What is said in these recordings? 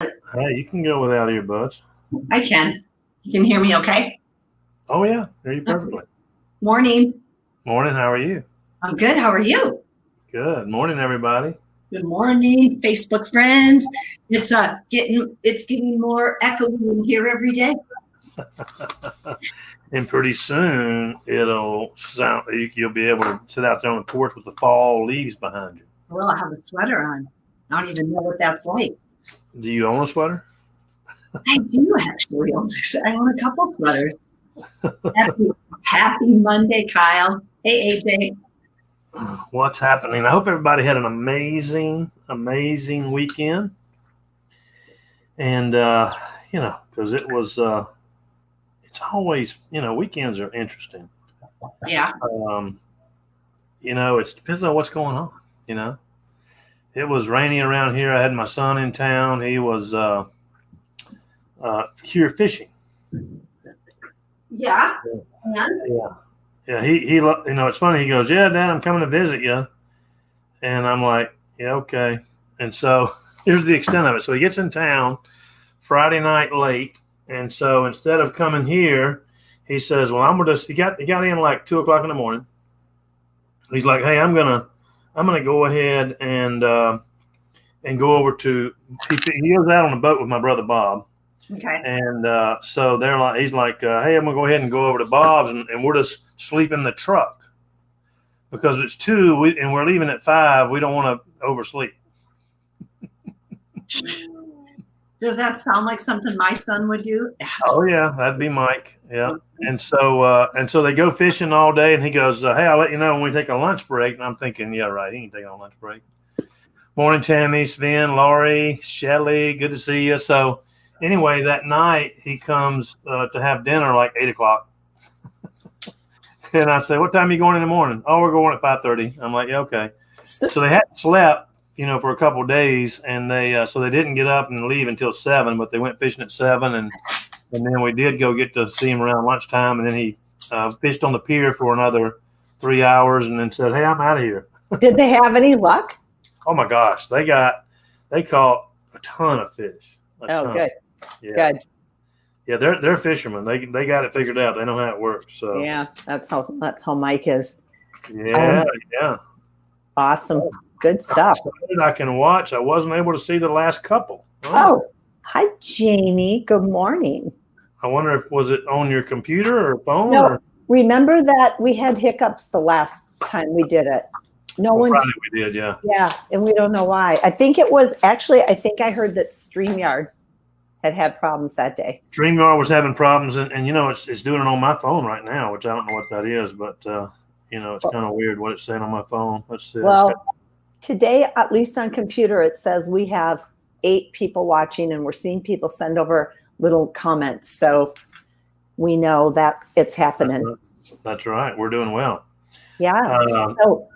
Hey, you can go without earbuds. I can. You can hear me okay? Oh yeah, hear you perfectly. Morning. Morning, how are you? I'm good. How are you? Good. Morning, everybody. Good morning, Facebook friends. It's getting more echoey in here every day. And pretty soon it'll sound you'll be able to sit out there on the porch with the fall leaves behind you. Well, I have a sweater on. I don't even know what that's like. Do you own a sweater? I do actually. I own a couple sweaters. Happy Monday, Kyle. Hey, AJ. What's happening? I hope everybody had an amazing weekend. And because it's always, weekends are interesting. Yeah. It depends on what's going on, you know. It was rainy around here. I had my son in town. He was here fishing. Yeah. Yeah. Yeah. He it's funny. He goes, "Yeah, Dad, I'm coming to visit you." And I'm like, "Yeah, okay." And so here's the extent of it. So he gets in town Friday night late. And so instead of coming here, he says, "Well, he got in like 2:00 in the morning. He's like, "Hey, I'm gonna go ahead and go over to." He goes out on a boat with my brother Bob. Okay. And so he's like, "Hey, I'm gonna go ahead and go over to Bob's, and we're just sleep in the truck because it's 2, and we're leaving at 5. We don't want to oversleep." Does that sound like something my son would do? Oh yeah, that'd be Mike. Yeah. And so they go fishing all day, and he goes, "Hey, I'll let you know when we take a lunch break." And I'm thinking, yeah, right, he ain't taking a lunch break. Morning, Tammy, Sven, Laurie, Shelly, good to see you. So anyway, that night he comes to have dinner like 8:00. And I say, "What time are you going in the morning?" "Oh, we're going at 5:30. I'm like, "Yeah, okay." So they hadn't slept, for a couple of days, and they didn't get up and leave until 7, but they went fishing at 7, and then we did go get to see him around lunchtime, and then he fished on the pier for another 3 hours, and then said, "Hey, I'm out of here." Did they have any luck? Oh my gosh, they caught a ton of fish. Good. Yeah. Good. Yeah, they're fishermen. They got it figured out. They know how it works. So yeah, that's how Mike is. Yeah. Awesome. Good stuff. I can watch. I wasn't able to see the last couple. Oh, hi, Jamie. Good morning. I wonder was it on your computer or phone? No, remember that we had hiccups the last time we did it. Friday we did, yeah. Yeah, and we don't know why. I think I heard that StreamYard had problems that day. StreamYard was having problems, and it's doing it on my phone right now, which I don't know what that is, but it's kind of weird what it's saying on my phone. Let's see. Well, today, at least on computer, it says we have 8 people watching, and we're seeing people send over little comments, so we know that it's happening. That's right. We're doing well. Yeah. So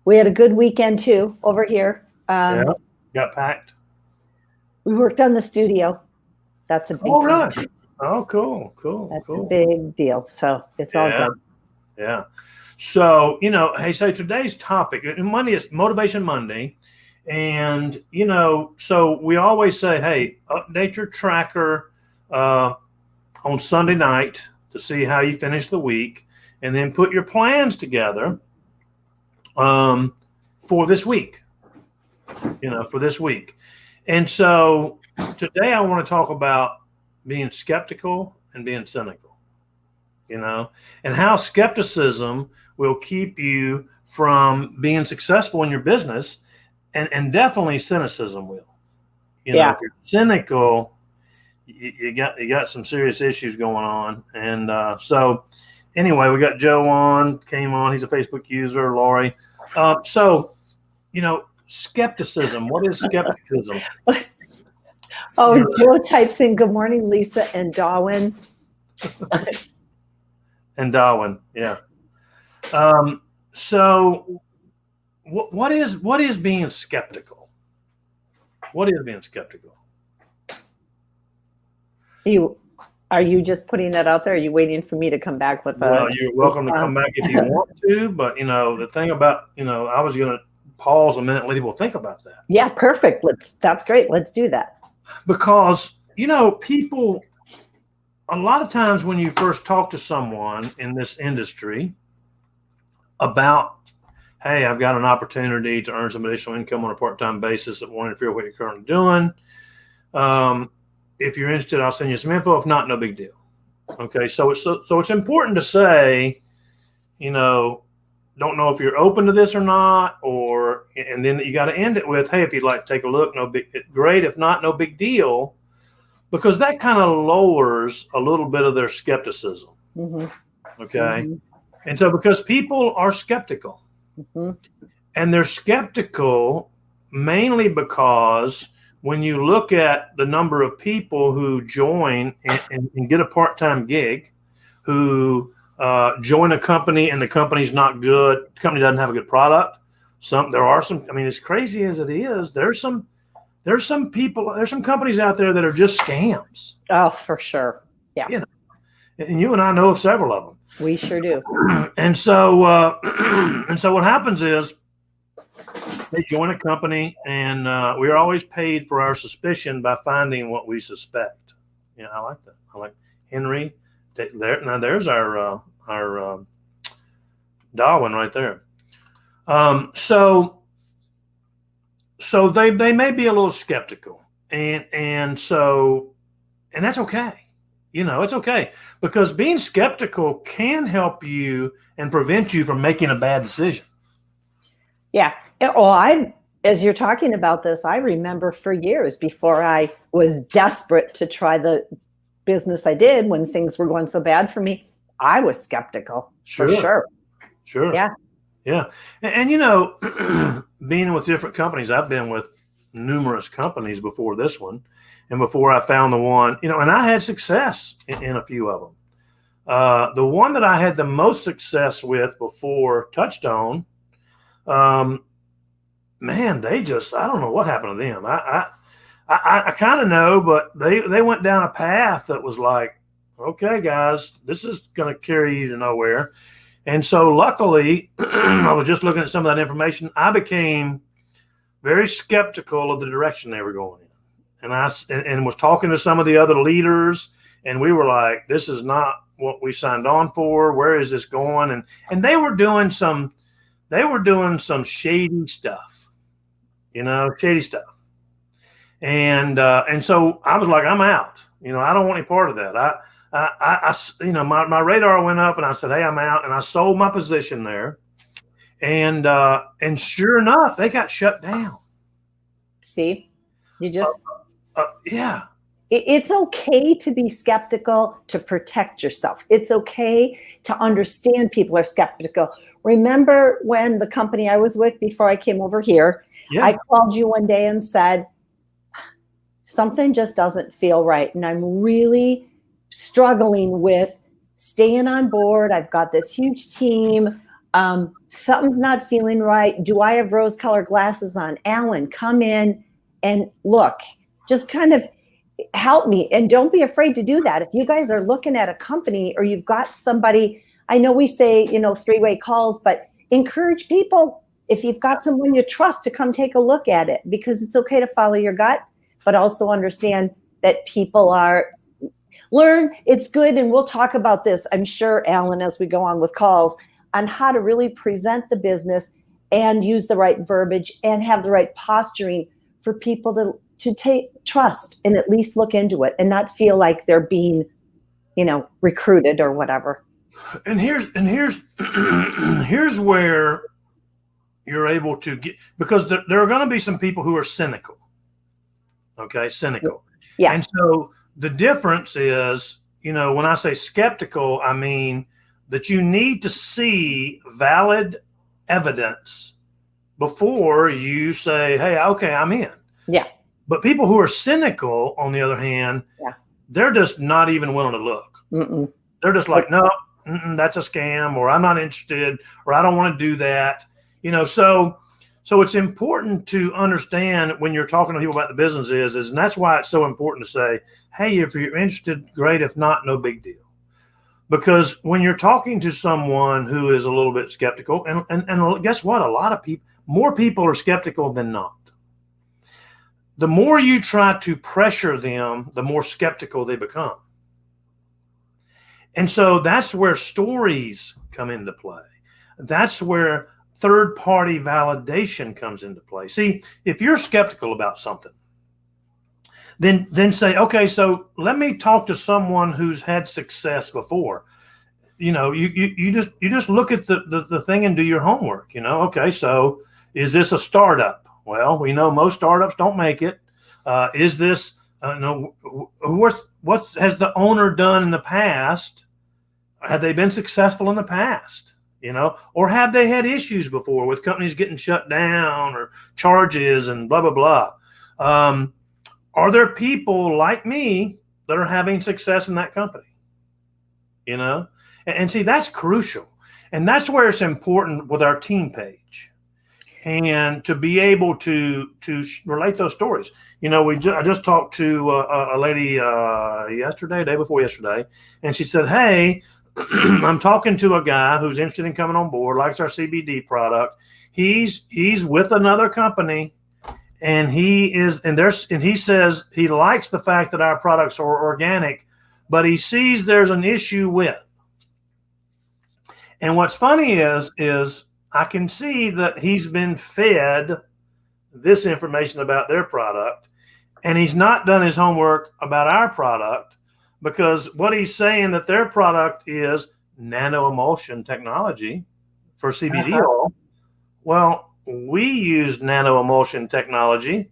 we had a good weekend too over here. Yeah. Got packed. We worked on the studio. That's a big deal. Really? Oh, cool. That's a big deal. So it's all good. Yeah. So, hey, so today's topic, Monday is Motivation Monday. And, so we always say, hey, update your tracker on Sunday night to see how you finish the week, and then put your plans together for this week, And so today I want to talk about being skeptical and being cynical, and how skepticism will keep you from being successful in your business, and definitely cynicism will. If you're cynical, you got some serious issues going on. And so anyway, we got Joe came on. He's a Facebook user, Laurie. Skepticism. What is skepticism? Joe types in, "Good morning, Lisa and Darwin." And Darwin, yeah. So what is being skeptical? What is being skeptical? Are you just putting that out there? Are you waiting for me to come back with Well, you're welcome to come back if you want to, but the thing about, I was going to pause a minute and let people think about that. Yeah, perfect. That's great. Let's do that. Because, people, a lot of times when you first talk to someone in this industry about, hey, I've got an opportunity to earn some additional income on a part-time basis that won't interfere with what you're currently doing. If you're interested, I'll send you some info. If not, no big deal. Okay, so it's important to say, don't know if you're open to this or not, and then you got to end it with, hey, if you'd like to take a look, great. If not, no big deal, because that kind of lowers a little bit of their skepticism. Mm-hmm. Okay, Mm-hmm. and so because people are skeptical, Mm-hmm. and they're skeptical mainly because when you look at the number of people who join and get a part-time gig, who join a company and the company's not good, the company doesn't have a good product. There are some, as crazy as it is, there's some companies out there that are just scams. Oh, for sure. Yeah. And you and I know of several of them. We sure do. And so what happens is they join a company, and we are always paid for our suspicion by finding what we suspect. I like that. I like Henry. Now there's our Darwin right there. So they may be a little skeptical, and that's okay. It's okay, because being skeptical can help you and prevent you from making a bad decision. Yeah. As you're talking about this, I remember for years before I was desperate to try the business I did when things were going so bad for me, I was skeptical. Sure. For sure. Sure. Yeah. Yeah. And being with different companies, I've been with numerous companies before this one, and before I found the one, and I had success in a few of them. The one that I had the most success with before Touchstone, man, I don't know what happened to them. I kind of know, but they went down a path that was like, okay, guys, this is going to carry you to nowhere. And so luckily, I was just looking at some of that information. I became very skeptical of the direction they were going in. And was talking to some of the other leaders, and we were like, this is not what we signed on for. Where is this going? And they were doing some shady stuff, shady stuff. And so I was like, I'm out. I don't want any part of that. My radar went up, and I said, hey, I'm out. And I sold my position there. And sure enough, they got shut down. See, you just, yeah. It's okay to be skeptical to protect yourself. It's okay to understand people are skeptical. Remember when the company I was with before I came over here, Yeah. I called you one day and said, something just doesn't feel right. And I'm really struggling with staying on board. I've got this huge team. Something's not feeling right. Do I have rose-colored glasses on? Alan, come in and look. Just kind of help me. And don't be afraid to do that. If you guys are looking at a company or you've got somebody, I know we say, three-way calls, but encourage people, if you've got someone you trust, to come take a look at it, because it's okay to follow your gut, but also understand that people learn. It's good. And we'll talk about this, I'm sure, Alan, as we go on with calls, on how to really present the business and use the right verbiage and have the right posturing for people to take trust and at least look into it and not feel like they're being, recruited or whatever. And here's here's where you're able to get, because there are going to be some people who are cynical. Okay, cynical. Yeah. And so the difference is, when I say skeptical, I mean that you need to see valid evidence before you say, hey, okay, I'm in. Yeah. But people who are cynical, on the other hand, they're just not even willing to look. Mm-mm. They're just like, no, that's a scam, or I'm not interested, or I don't want to do that. So it's important to understand when you're talking to people about the business and that's why it's so important to say, hey, if you're interested, great. If not, no big deal. Because when you're talking to someone who is a little bit skeptical, and guess what? More people are skeptical than not. the more you try to pressure them, the more skeptical they become. And so that's where stories come into play. That's where third-party validation comes into play. See, if you're skeptical about something, then say, okay, so let me talk to someone who's had success before. You just look at the thing and do your homework. Okay, so is this a startup? Well, we know most startups don't make it. Is this what has the owner done in the past? Have they been successful in the past? Or have they had issues before with companies getting shut down or charges and blah, blah, blah? Are there people like me that are having success in that company? And see, that's crucial. And that's where it's important with our team page and to be able to relate those stories. I just talked to a lady day before yesterday, and she said, hey, I'm talking to a guy who's interested in coming on board, likes our CBD product. He's with another company, and he says he likes the fact that our products are organic, but he sees there's an issue with. And what's funny is I can see that he's been fed this information about their product, and he's not done his homework about our product, because what he's saying that their product is nano-emulsion technology for CBD oil. Well, we use nano-emulsion technology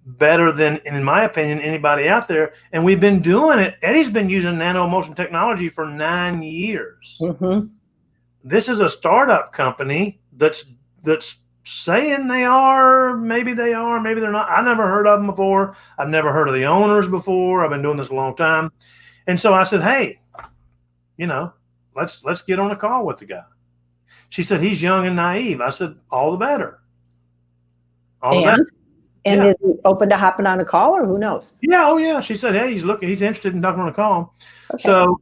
better than, in my opinion, anybody out there. And we've been doing it. Eddie's been using nano-emulsion technology for 9 years. Mm-hmm. This is a startup company that's saying they are, maybe they're not. I never heard of them before. I've never heard of the owners before. I've been doing this a long time. And so I said, hey, let's get on a call with the guy. She said, he's young and naive. I said, all the better. And is he open to hopping on a call, or who knows? Yeah. Oh yeah. She said, hey, he's interested in talking on a call. Okay. So,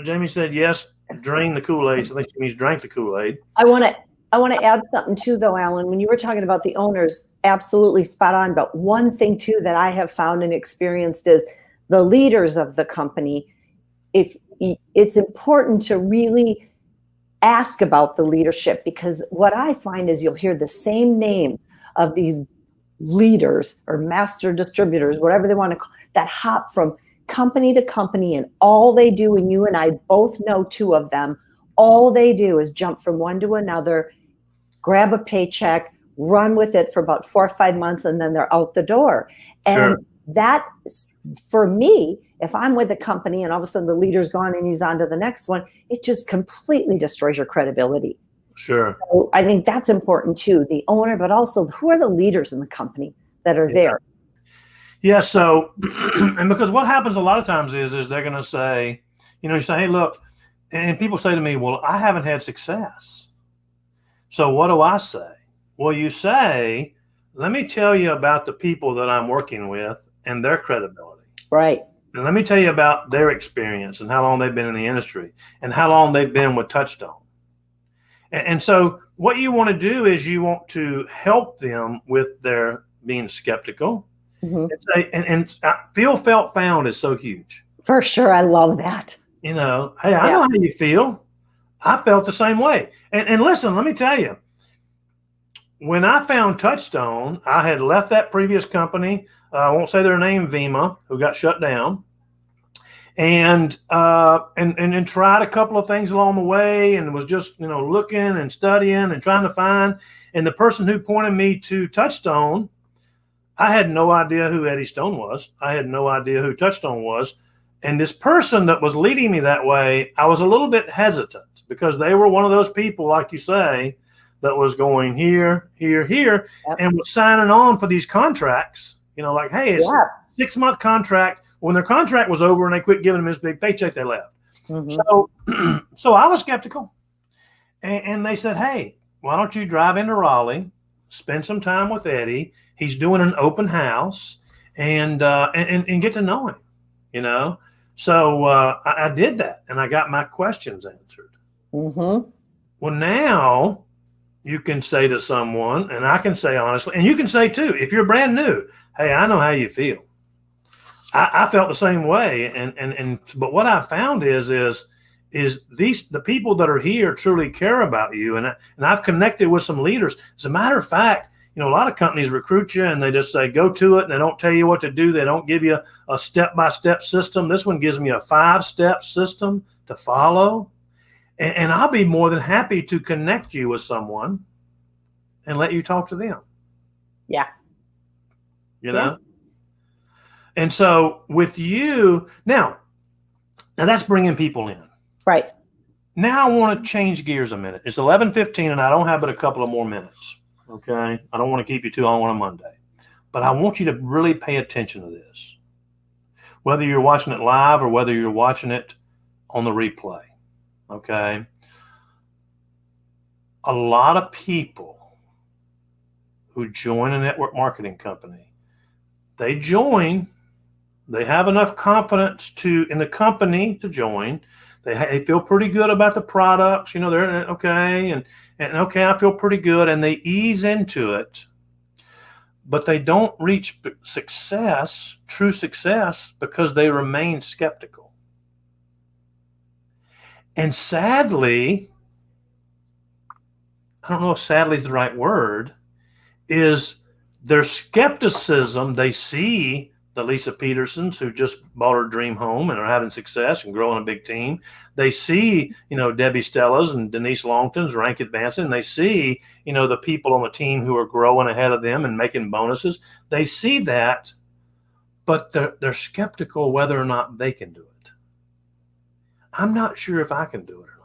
Jamie said, yes, drain the Kool-Aid. So I think she means drank the Kool-Aid. I want to add something too, though, Alan. When you were talking about the owners, absolutely spot on. But one thing too that I have found and experienced is the leaders of the company. If it's important to really ask about the leadership, because what I find is you'll hear the same names of these leaders or master distributors, whatever they want to call, that hop from company to company, and all they do, and you and I both know two of them, all they do is jump from one to another, grab a paycheck, run with it for about 4 or 5 months, and then they're out the door. And sure. That, for me, if I'm with a company and all of a sudden the leader's gone and he's on to the next one, it just completely destroys your credibility. Sure. So I think that's important too, the owner, but also who are the leaders in the company that are there? Yeah. So, and because what happens a lot of times is they're going to say, you say, hey, look, and people say to me, well, I haven't had success. So what do I say? Well, you say, let me tell you about the people that I'm working with and their credibility. Right. And let me tell you about their experience and how long they've been in the industry and how long they've been with Touchstone. And so what you want to do is you want to help them with their being skeptical. Mm-hmm. And feel, felt, found is so huge. For sure. I love that. Hey, I know how you feel. I felt the same way. And listen, let me tell you, when I found Touchstone, I had left that previous company. I won't say their name, Vima, who got shut down, and tried a couple of things along the way, and was just looking and studying and trying to find. And the person who pointed me to Touchstone, I had no idea who Eddie Stone was. I had no idea who Touchstone was. And this person that was leading me that way, I was a little bit hesitant because they were one of those people, like you say, that was going here, here, here, and was signing on for these contracts. Like, hey, it's a 6-month contract. When their contract was over and they quit giving them this big paycheck, they left. Mm-hmm. So I was skeptical. And they said, hey, why don't you drive into Raleigh, spend some time with Eddie? He's doing an open house and get to know him, So I did that, and I got my questions answered. Mm-hmm. Well, now you can say to someone, and I can say honestly, and you can say too, if you're brand new, hey, I know how you feel. I felt the same way. But what I found is the people that are here truly care about you. And I've connected with some leaders. As a matter of fact, a lot of companies recruit you and they just say, go to it. And they don't tell you what to do. They don't give you a step-by-step system. This one gives me a 5-step system to follow. And I'll be more than happy to connect you with someone and let you talk to them. Yeah. You know? And so with you, now that's bringing people in. Right. Now I want to change gears a minute. It's 11:15 and I don't have but a couple of more minutes. Okay. I don't want to keep you too long on a Monday, but I want you to really pay attention to this. Whether you're watching it live or whether you're watching it on the replay. Okay. A lot of people who join a network marketing company, they have enough confidence in the company to join. They feel pretty good about the products, they're okay. And okay, I feel pretty good. And they ease into it, but they don't reach success, true success, because they remain skeptical. And sadly, I don't know if sadly is the right word, is their skepticism. They see the Lisa Petersons who just bought her dream home and are having success and growing a big team. They see, Debbie Stella's and Denise Longton's rank advancing. They see, the people on the team who are growing ahead of them and making bonuses. They see that, but they're skeptical whether or not they can do it. I'm not sure if I can do it or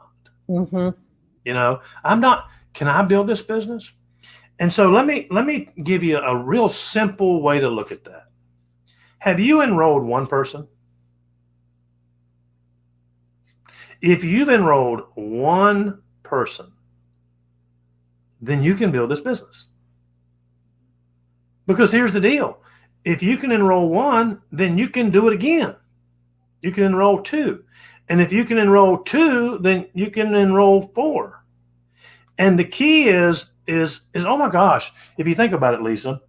not. Mm-hmm. Can I build this business? And so let me give you a real simple way to look at that. Have you enrolled one person? If you've enrolled one person, then you can build this business. Because here's the deal. If you can enroll one, then you can do it again. You can enroll two. And if you can enroll two, then you can enroll four. And the key is, oh my gosh, if you think about it, Lisa,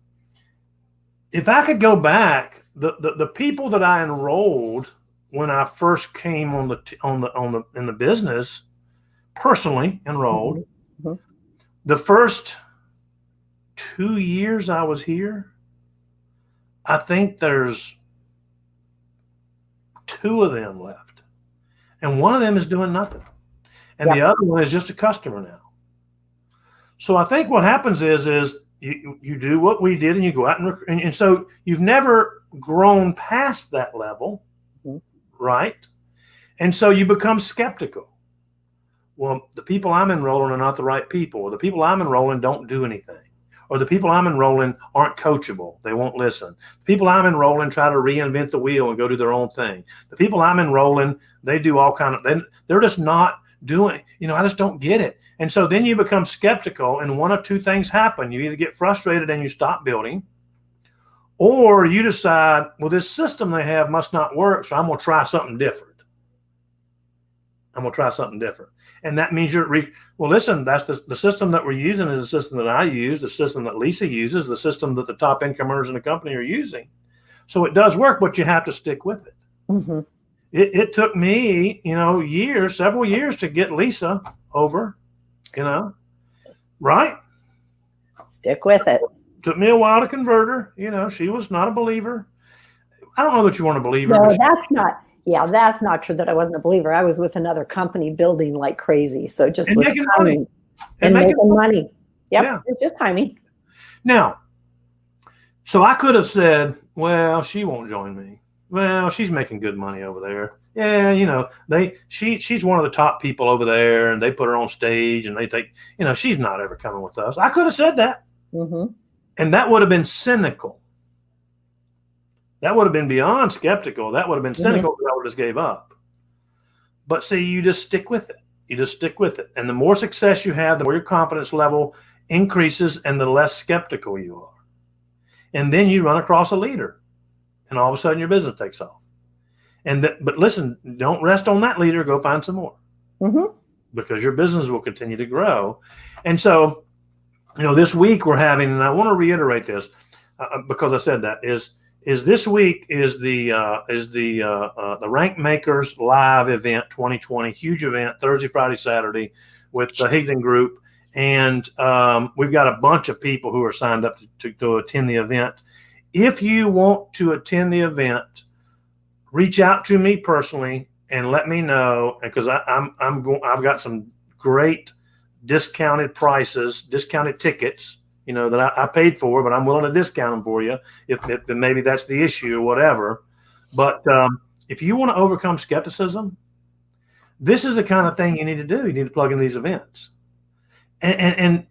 if I could go back, the people that I enrolled when I first came in the business, personally enrolled, mm-hmm. The first 2 years I was here, I think there's 2 of them left, and one of them is doing nothing, and the other one is just a customer now. So I think what happens is you do what we did and you go out and so you've never grown past that level, mm-hmm. right? And so you become skeptical. Well, the people I'm enrolling are not the right people, or the people I'm enrolling don't do anything, or the people I'm enrolling aren't coachable. They won't listen. The people I'm enrolling try to reinvent the wheel and go do their own thing. The people I'm enrolling, they do all kind of, they're just not doing, I just don't get it. And so then you become skeptical, and one of two things happen. You either get frustrated and you stop building, or you decide, well, this system they have must not work, so I'm going to try something different. And that means well, listen, that's the system that we're using is the system that I use, the system that Lisa uses, the system that the top income earners in the company are using. So it does work, but you have to stick with it. Mm-hmm. It took me, several years to get Lisa over, right? Stick with it. Took me a while to convert her. She was not a believer. I don't know that you weren't a believer. No, that's not true that I wasn't a believer. I was with another company building like crazy. So just making timing. And making money. Yep. Yeah. It's just timing. Now, so I could have said, well, she won't join me. Well, she's making good money over there. Yeah, she's one of the top people over there, and they put her on stage, and they take, she's not ever coming with us. I could have said that, mm-hmm. And that would have been cynical. That would have been beyond skeptical. That would have been cynical because I would have just gave up. But see, you just stick with it. And the more success you have, the more your confidence level increases and the less skeptical you are. And then you run across a leader, and all of a sudden your business takes off. But listen, don't rest on that leader. Go find some more, mm-hmm. because your business will continue to grow. And so this week we're having, and I want to reiterate this because I said that is this week is the Rank Makers Live event 2020, huge event, Thursday, Friday, Saturday with the Higdon Group. And we've got a bunch of people who are signed up to attend the event. If you want to attend the event, reach out to me personally and let me know, because I've got some great discounted prices, discounted tickets, that I paid for, but I'm willing to discount them for you if maybe that's the issue or whatever. But if you want to overcome skepticism, this is the kind of thing you need to do. You need to plug in these events. And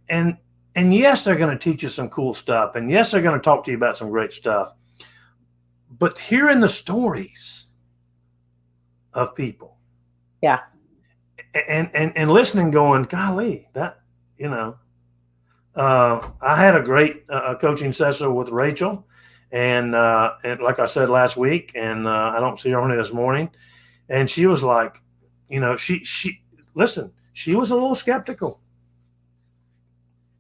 yes, they're going to teach you some cool stuff. And yes, they're going to talk to you about some great stuff. But hearing the stories of people. Yeah. And listening, going, golly, that, I had a great coaching session with Rachel. And like I said last week, and I don't see her only this morning. And she was like, she was a little skeptical.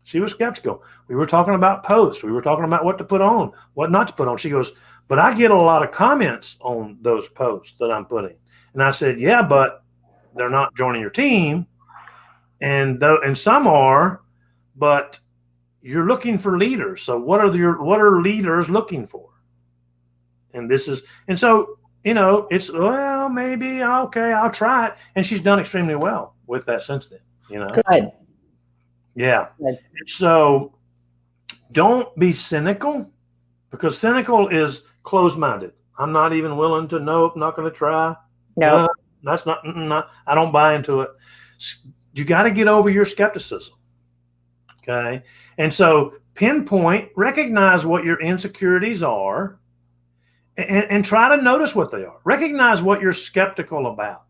She was skeptical. We were talking about posts. We were talking about what to put on, what not to put on. She goes, but I get a lot of comments on those posts that I'm putting. And I said, yeah, but they're not joining your team. And some are, but you're looking for leaders. So what are leaders looking for? And so, it's, well, maybe, okay, I'll try it. And she's done extremely well with that since then, Good. Yeah. So don't be cynical, because cynical is closed-minded. I'm not even willing to, nope, not going to try. No, that's not, I don't buy into it. You got to get over your skepticism. Okay. And so pinpoint, recognize what your insecurities are and try to notice what they are. Recognize what you're skeptical about.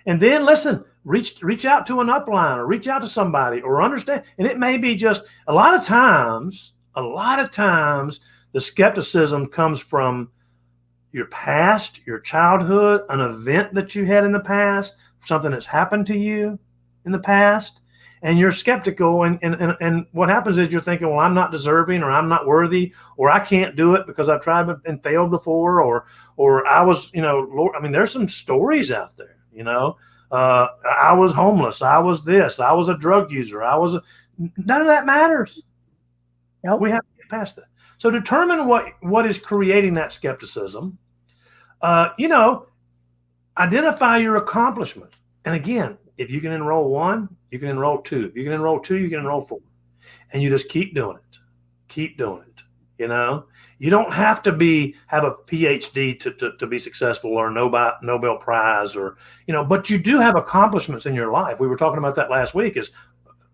And then listen, reach out to an upline or reach out to somebody or understand. And it may be just a lot of times, the skepticism comes from your past, your childhood, an event that you had in the past, something that's happened to you in the past, and you're skeptical. And what happens is you're thinking, well, I'm not deserving, or I'm not worthy, or I can't do it because I've tried and failed before, or I was, Lord, there's some stories out there. I was homeless. I was this. I was a drug user. None of that matters. Nope. We have to get past that. So determine what is creating that skepticism. Identify your accomplishment. And again, if you can enroll 1, you can enroll 2. If you can enroll 2, you can enroll 4. And you just keep doing it. Keep doing it. You don't have to have a PhD to be successful, or a Nobel Prize, or, but you do have accomplishments in your life. We were talking about that last week, is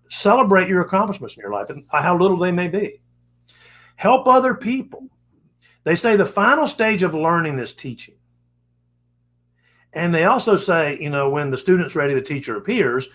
celebrate your accomplishments in your life and how little they may be. Help other people. They say the final stage of learning is teaching. And they also say, when the student's ready, the teacher appears.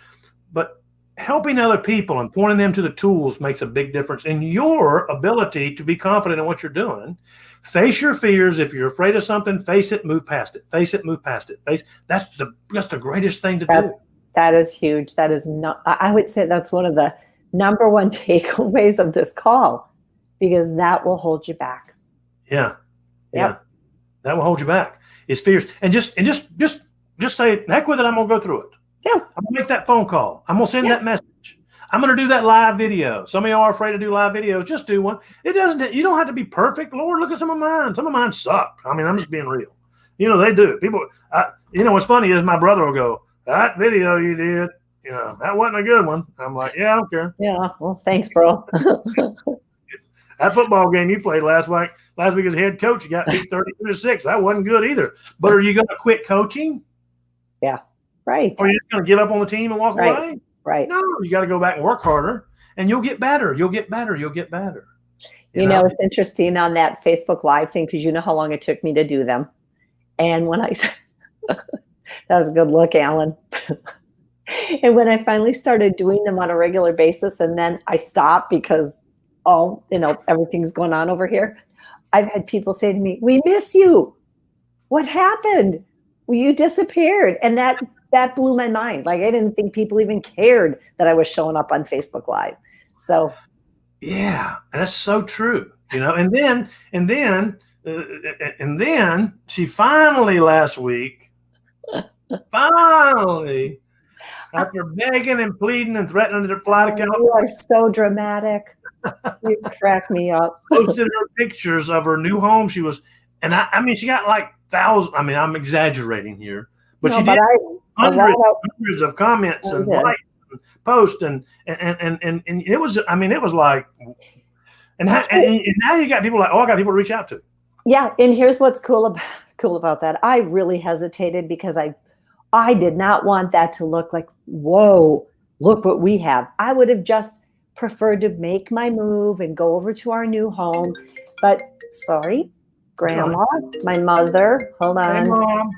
But helping other people and pointing them to the tools makes a big difference in your ability to be confident in what you're doing. Face your fears. If you're afraid of something, face it, move past it. Face it, move past it. That's the greatest thing to do. That is huge. That is not, I would say that's one of the number one takeaways of this call, because that will hold you back. Yeah. That will hold you back. Is fears. And just say, heck with it, I'm gonna go through it. Yeah. I'm gonna make that phone call. I'm gonna send that message. I'm gonna do that live video. Some of y'all are afraid to do live videos. Just do one. You don't have to be perfect. Lord, look at some of mine. Some of mine suck. I'm just being real. They do. People, what's funny is my brother will go, that video you did, that wasn't a good one. I'm like, yeah, I don't care. Yeah. Well, thanks, bro. That football game you played last week as head coach, you got beat 32-6. That wasn't good either. But are you going to quit coaching? Yeah. Right. Or are you just going to give up on the team and walk away? Right. No, you got to go back and work harder, and you'll get better. You'll get better. You'll get better. It's interesting on that Facebook Live thing, because you know how long it took me to do them. And when that was a good look, Alan. And when I finally started doing them on a regular basis, and then I stopped because everything's going on over here, I've had people say to me, we miss you. What happened? Well, you disappeared. And that blew my mind. Like, I didn't think people even cared that I was showing up on Facebook Live. So yeah, and that's so true. And then she finally last week, finally, after begging and pleading and threatening to fly to California, you are so dramatic. You crack me up. posted her pictures of her new home. She was, and I mean, she got like thousands. I mean, I'm exaggerating here, but she did hundreds of comments and likes and posts and it was. I mean, it was like, and now you got people like, oh, I got people to reach out to. Yeah, and here's what's cool about that. I really hesitated because I did not want that to look like, whoa, look what we have. I would have just preferred to make my move and go over to our new home. But sorry, Grandma, my mother, hold on. Hey, Mom.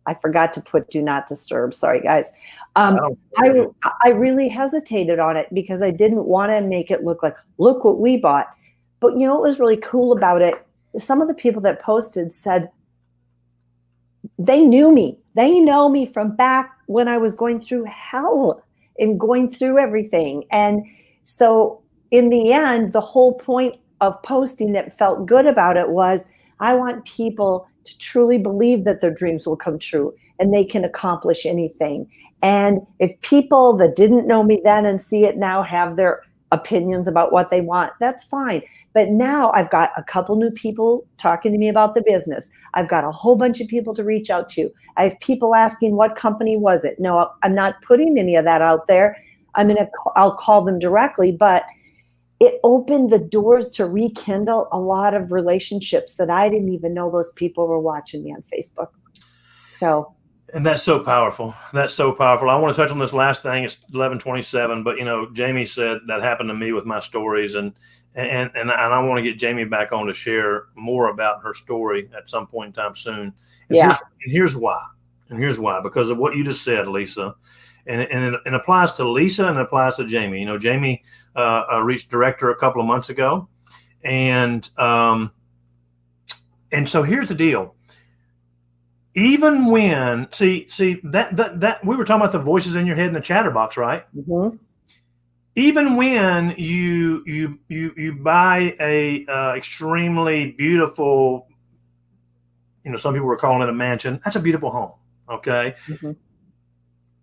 I forgot to put do not disturb. Sorry, guys. I really hesitated on it because I didn't want to make it look like, look what we bought. But you know what was really cool about it? Some of the people that posted said they knew me. They know me from back when I was going through hell and going through everything. And so in the end, the whole point of posting that felt good about it was I want people to truly believe that their dreams will come true and they can accomplish anything. And if people that didn't know me then and see it now have their opinions about what they want, that's fine. But now I've got a couple new people talking to me about the business. I've got a whole bunch of people to reach out to. I have people asking, what company was it? No, I'm not putting any of that out there. I'll call them directly, but it opened the doors to rekindle a lot of relationships that I didn't even know those people were watching me on Facebook. So. And that's so powerful. That's so powerful. I want to touch on this last thing. It's 11:27, but Jamie said that happened to me with my stories, and I want to get Jamie back on to share more about her story at some point in time soon. And here's why. Because of what you just said, Lisa, and it applies to Lisa and it applies to Jamie. Jamie reached director a couple of months ago, and so here's the deal. Even when see that we were talking about the voices in your head and the chatterbox, right? Mm-hmm. Even when you buy a extremely beautiful, some people were calling it a mansion. That's a beautiful home. Okay. Mm-hmm.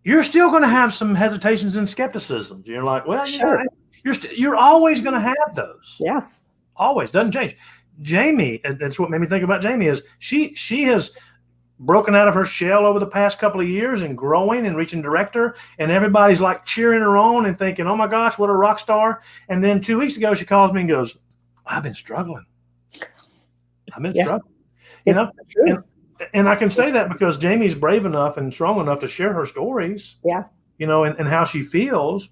You're still going to have some hesitations and skepticisms. You're like, well, sure. You're always going to have those. Yes. Always. Doesn't change. Jamie, that's what made me think about Jamie is she has broken out of her shell over the past couple of years and growing and reaching director, and everybody's like cheering her on and thinking, oh my gosh, what a rock star. And then 2 weeks ago, she calls me and goes, I've been struggling. Struggling. And I can say that because Jamie's brave enough and strong enough to share her stories. Yeah. And how she feels.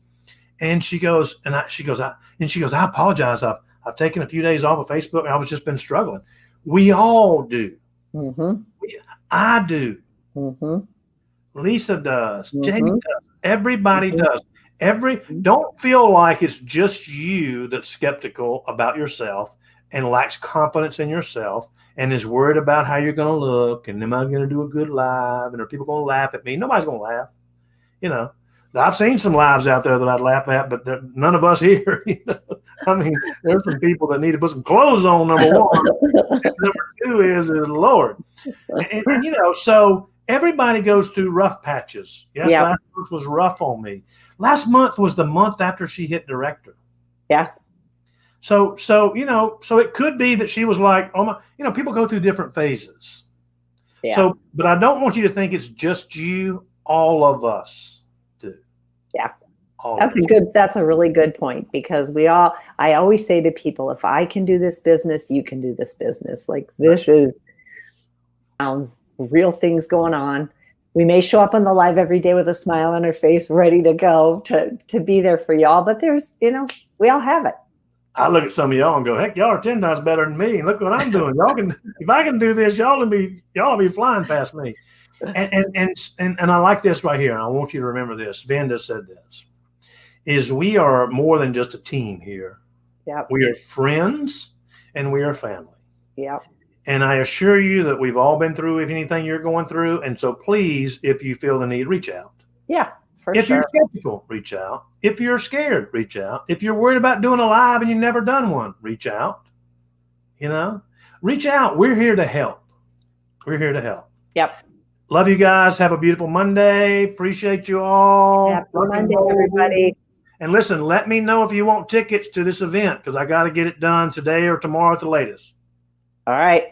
And she goes, I apologize. I've taken a few days off of Facebook and I've just been struggling. We all do. Mm-hmm. I do. Mm-hmm. Lisa does. Mm-hmm. Jamie does. Everybody Mm-hmm. does. Don't feel like it's just you that's skeptical about yourself and lacks confidence in yourself and is worried about how you're going to look and am I going to do a good live and are people going to laugh at me? Nobody's going to laugh. I've seen some lives out there that I'd laugh at, but none of us here. I mean, there's some people that need to put some clothes on, number one. Number two is Lord. And so everybody goes through rough patches. Yes, yeah. Last month was rough on me. Last month was the month after she hit director. Yeah. So it could be that she was like, oh my, people go through different phases. Yeah. So, but I don't want you to think it's just you. All of us do. Yeah. That's a really good point because I always say to people, if I can do this business, you can do this business. Like sounds real things going on. We may show up on the live every day with a smile on our face, ready to go to be there for y'all. But there's, we all have it. I look at some of y'all and go, heck, y'all are 10 times better than me. And look what I'm doing. Y'all can, if I can do this, y'all will be flying past me. And I like this right here. And I want you to remember this. Venda said this, is we are more than just a team here. Yeah. We are friends and we are family. Yeah. And I assure you that we've all been through anything you're going through. And so please, if you feel the need, reach out. Yeah. For If sure. you're skeptical, reach out. If you're scared, reach out. If you're worried about doing a live and you've never done one, reach out. Reach out. We're here to help. We're here to help. Yep. Love you guys. Have a beautiful Monday. Appreciate you all. Happy Rock and Monday, roll. everybody. And listen, let me know if you want tickets to this event because I got to get it done today or tomorrow at the latest. All right.